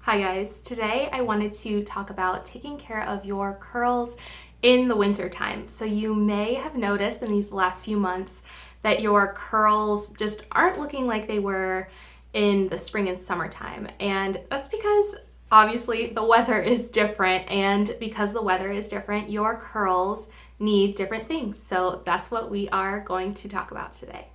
Hi guys, today I wanted to talk about taking care of your curls in the winter time. So you may have noticed in these last few months that your curls just aren't looking like they were in the spring and summertime. And that's because obviously the weather is different, and because the weather is different, your curls need different things. So that's what we are going to talk about today.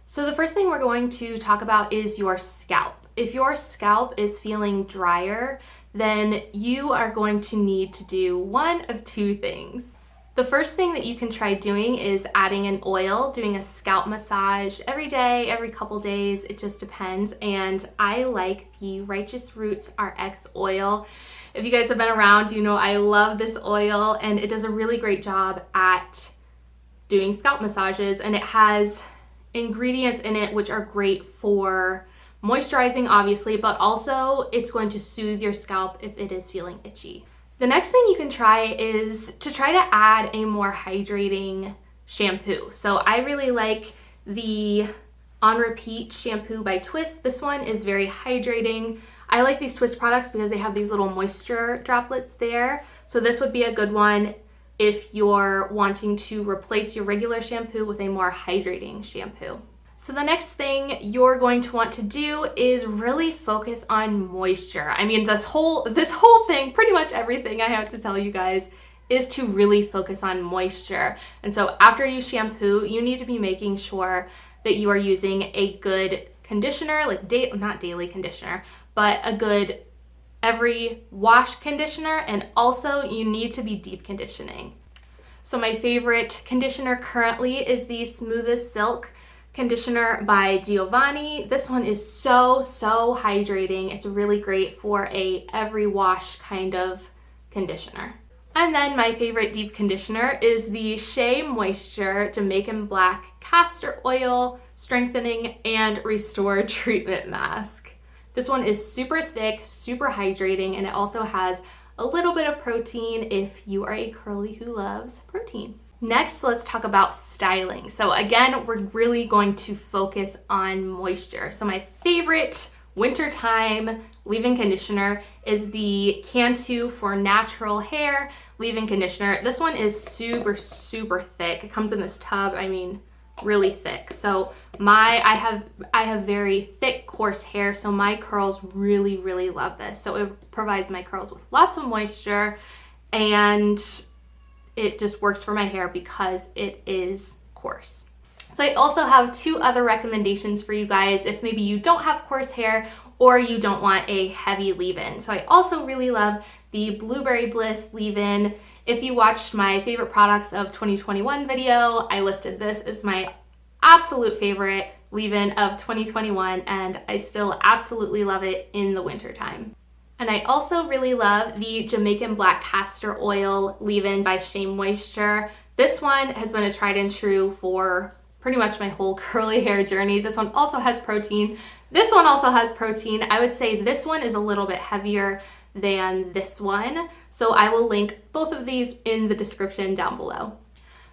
So the first thing we're going to talk about is your scalp. If your scalp is feeling drier, then you are going to need to do one of two things. The first thing that you can try doing is adding an oil, doing a scalp massage every day, every couple days, it just depends. And I like the Righteous Roots RX oil. If you guys have been around, you know I love this oil, and it does a really great job at doing scalp massages, and it has ingredients in it which are great for moisturizing, obviously, but also it's going to soothe your scalp if it is feeling itchy. The next thing you can try is to try to add a more hydrating shampoo. So I really like the On Repeat shampoo by Twist. This one is very hydrating. I like these Twist products because they have these little moisture droplets there. So this would be a good one if you're wanting to replace your regular shampoo with a more hydrating shampoo. So the next thing you're going to want to do is really focus on moisture. I mean, this whole thing, pretty much everything I have to tell you guys is to really focus on moisture. And so after you shampoo, you need to be making sure that you are using a good conditioner, like not daily conditioner, but a good every wash conditioner, and also you need to be deep conditioning. So my favorite conditioner currently is the Smoothest Silk conditioner by Giovanni. This one is so hydrating. It's really great for a every wash kind of conditioner. And then my favorite deep conditioner is the Shea Moisture Jamaican Black Castor Oil Strengthening and Restore Treatment Mask. This one is super thick, super hydrating, and it also has a little bit of protein if you are a curly who loves protein. Next, let's talk about styling. So again, we're really going to focus on moisture. So my favorite wintertime leave-in conditioner is the Cantu for Natural Hair leave-in conditioner. This one is super thick. It comes in this tub, I mean, really thick. So I have very thick, coarse hair, so my curls really love this. So it provides my curls with lots of moisture, and it just works for my hair because it is coarse. So I also have two other recommendations for you guys if maybe you don't have coarse hair or you don't want a heavy leave-in. So I also really love the Blueberry Bliss leave-in. If you watched my favorite products of 2021 video, I listed this as my absolute favorite leave-in of 2021, and I still absolutely love it in the wintertime. And I also really love the Jamaican Black Castor Oil leave-in by Shea Moisture. This one has been a tried and true for pretty much my whole curly hair journey. This one also has protein. This one also has protein. I would say this one is a little bit heavier than this one. So I will link both of these in the description down below.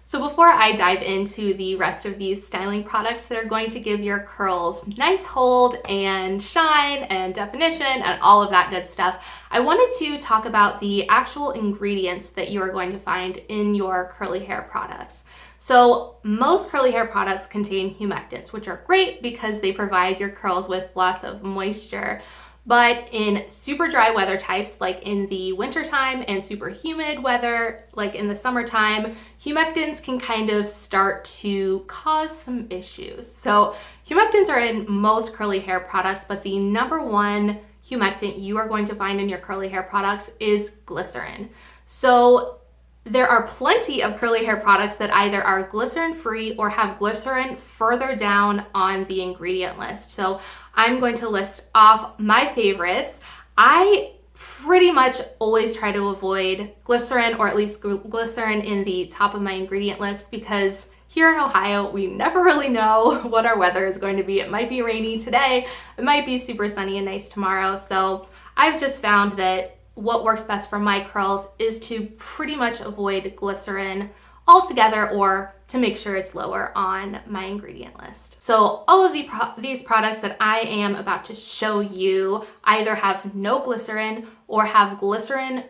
So before I dive into the rest of these styling products that are going to give your curls nice hold and shine and definition and all of that good stuff, I wanted to talk about the actual ingredients that you are going to find in your curly hair products. So most curly hair products contain humectants, which are great because they provide your curls with lots of moisture. But in super dry weather types, like in the wintertime, and super humid weather, like in the summertime, humectants can kind of start to cause some issues. So humectants are in most curly hair products, but the number one humectant you are going to find in your curly hair products is glycerin. So there are plenty of curly hair products that either are glycerin free or have glycerin further down on the ingredient list. So I'm going to list off my favorites. I pretty much always try to avoid glycerin, or at least glycerin in the top of my ingredient list, because here in Ohio, we never really know what our weather is going to be. It might be rainy today, it might be super sunny and nice tomorrow. So I've just found that what works best for my curls is to pretty much avoid glycerin altogether, or to make sure it's lower on my ingredient list. So all of these products that I am about to show you either have no glycerin or have glycerin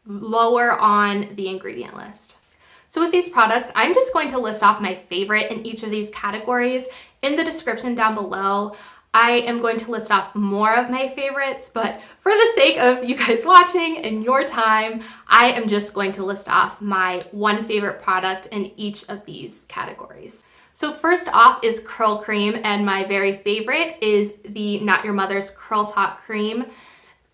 lower on the ingredient list. So with these products, I'm just going to list off my favorite in each of these categories. In the description down below, I am going to list off more of my favorites, but for the sake of you guys watching and your time, I am just going to list off my one favorite product in each of these categories. So first off is curl cream, and my very favorite is the Not Your Mother's Curl Talk Cream.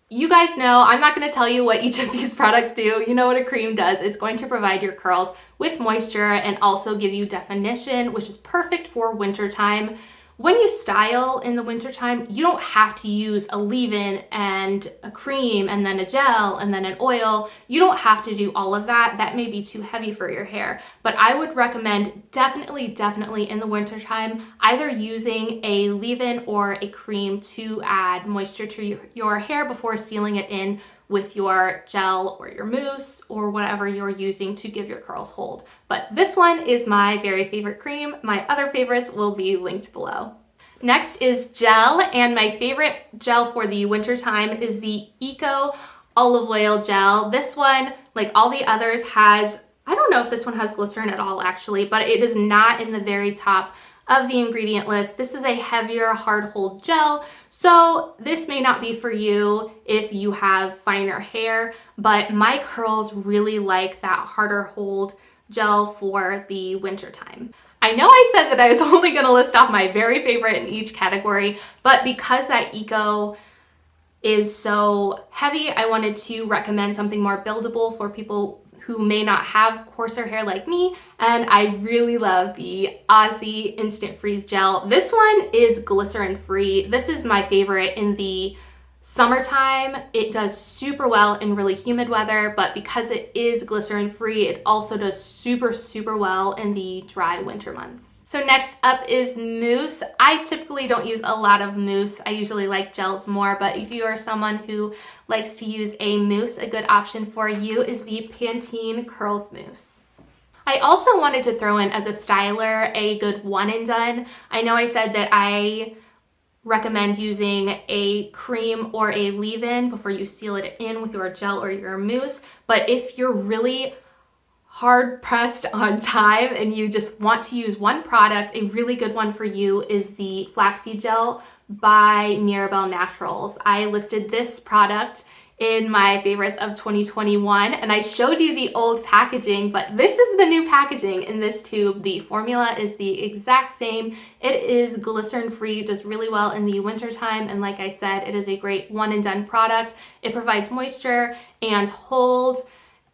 You guys know I'm not going to tell you what each of these products do. You know what a cream does. It's going to provide your curls with moisture and also give you definition, which is perfect for wintertime. When you style in the wintertime, you don't have to use a leave-in and a cream and then a gel and then an oil. You don't have to do all of that. That may be too heavy for your hair. But I would recommend definitely in the wintertime, either using a leave-in or a cream to add moisture to your hair before sealing it in with your gel or your mousse or whatever you're using to give your curls hold. But this one is my very favorite cream. My other favorites will be linked below. Next is gel, and my favorite gel for the winter time is the Eco Olive Oil Gel. This one, like all the others, I don't know if this one has glycerin at all actually, but it is not in the very top of the ingredient list. This is a heavier hard hold gel, so this may not be for you if you have finer hair, but my curls really like that harder hold gel for the winter time. I know I said that I was only going to list off my very favorite in each category, but because that Eco is so heavy, I wanted to recommend something more buildable for people who may not have coarser hair like me, and I really love the Aussie Instant Freeze Gel. This one is glycerin free. This is my favorite in the summertime. It does super well in really humid weather, but because it is glycerin free, it also does super well in the dry winter months. So next up is mousse. I typically don't use a lot of mousse. I usually like gels more, but if you are someone who likes to use a mousse, a good option for you is the Pantene Curls Mousse. I also wanted to throw in as a styler a good one and done. I know I said that I recommend using a cream or a leave-in before you seal it in with your gel or your mousse, but if you're really hard pressed on time and you just want to use one product, a really good one for you is the Flaxseed Gel by Mirabel Naturals. I listed this product in my favorites of 2021, and I showed you the old packaging, but this is the new packaging in this tube. The formula is the exact same. It is glycerin free, does really well in the wintertime, and like I said, it is a great one and done product. It provides moisture and hold,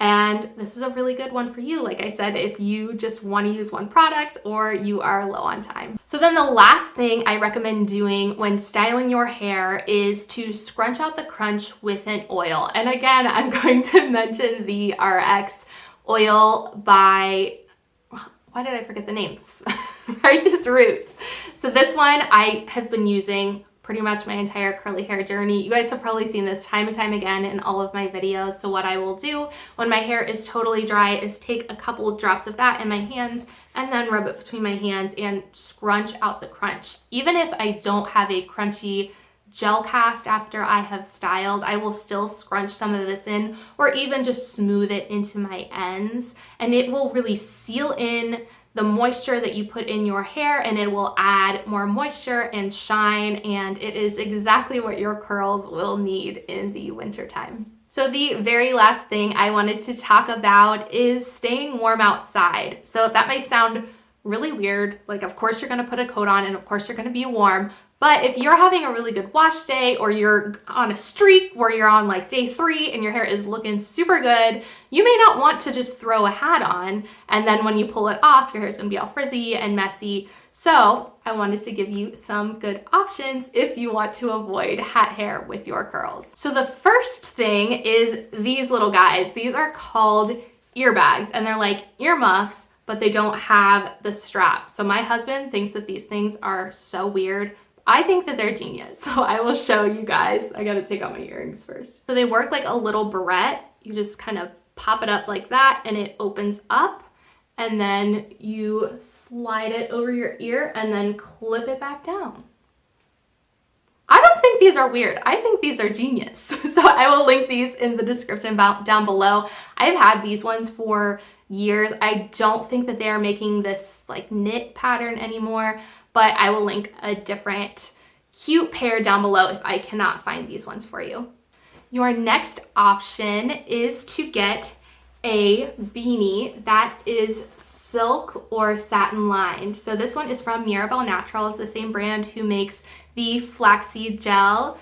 and this is a really good one for you, like I said, if you just want to use one product or you are low on time. So then the last thing I recommend doing when styling your hair is to scrunch out the crunch with an oil. And again, I'm going to mention the RX oil by, why did I forget the names? Righteous Roots. So this one I have been using pretty much my entire curly hair journey. You guys have probably seen this time and time again in all of my videos. So what I will do when my hair is totally dry is take a couple drops of that in my hands and then rub it between my hands and scrunch out the crunch. Even if I don't have a crunchy gel cast after I have styled, I will still scrunch some of this in or even just smooth it into my ends, and it will really seal in the moisture that you put in your hair, and it will add more moisture and shine, and it is exactly what your curls will need in the wintertime. So the very last thing I wanted to talk about is staying warm outside. So that may sound really weird, like of course you're gonna put a coat on and of course you're gonna be warm, but if you're having a really good wash day or you're on a streak where you're on like day 3 and your hair is looking super good, you may not want to just throw a hat on and then when you pull it off, your hair is gonna be all frizzy and messy. So I wanted to give you some good options if you want to avoid hat hair with your curls. So the first thing is these little guys. These are called ear bags, and they're like earmuffs, but they don't have the strap. So my husband thinks that these things are so weird. I think that they're genius, so I will show you guys. I gotta take out my earrings first. So they work like a little barrette. You just kind of pop it up like that and it opens up. and then you slide it over your ear and then clip it back down. I don't think these are weird. I think these are genius. So I will link these in the description down below. I've had these ones for years. I don't think that they're making this like knit pattern anymore, but I will link a different cute pair down below if I cannot find these ones for you. Your next option is to get a beanie that is silk or satin lined. So this one is from Mirabel Naturals, the same brand who makes the flaxseed gel.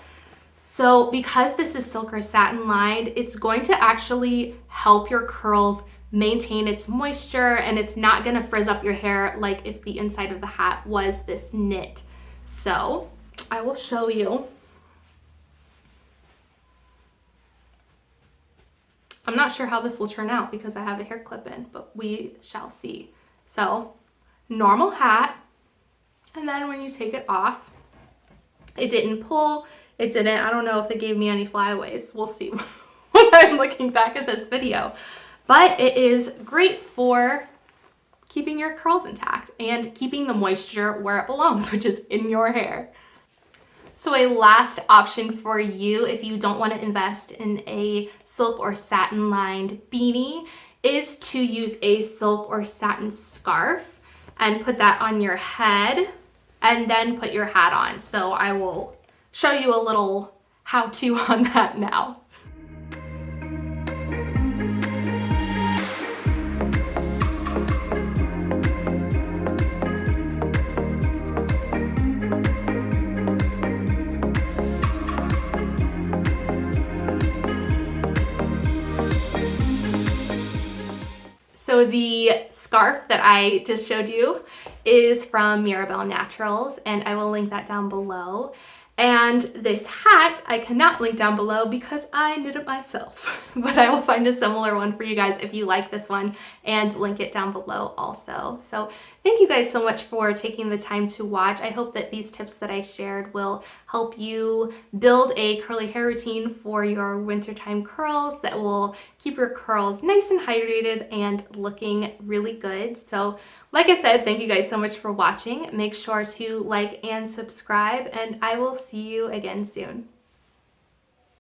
So because this is silk or satin lined, it's going to actually help your curls maintain its moisture, and it's not going to frizz up your hair like if the inside of the hat was this knit. So I will show you. I'm not sure how this will turn out because I have a hair clip in, but we shall see. So normal hat, and then when you take it off, it didn't pull, it didn't, I don't know if it gave me any flyaways. We'll see when I'm looking back at this video. But it is great for keeping your curls intact and keeping the moisture where it belongs, which is in your hair. So a last option for you if you don't want to invest in a silk or satin lined beanie is to use a silk or satin scarf and put that on your head and then put your hat on. So I will show you a little how-to on that now. So the scarf that I just showed you is from Mirabel Naturals, and I will link that down below. And this hat I cannot link down below because I knit it myself, but I will find a similar one for you guys if you like this one and link it down below also. So thank you guys so much for taking the time to watch. I hope that these tips that I shared will help you build a curly hair routine for your wintertime curls that will keep your curls nice and hydrated and looking really good. So like I said, thank you guys so much for watching. Make sure to like and subscribe, and I will see you again soon.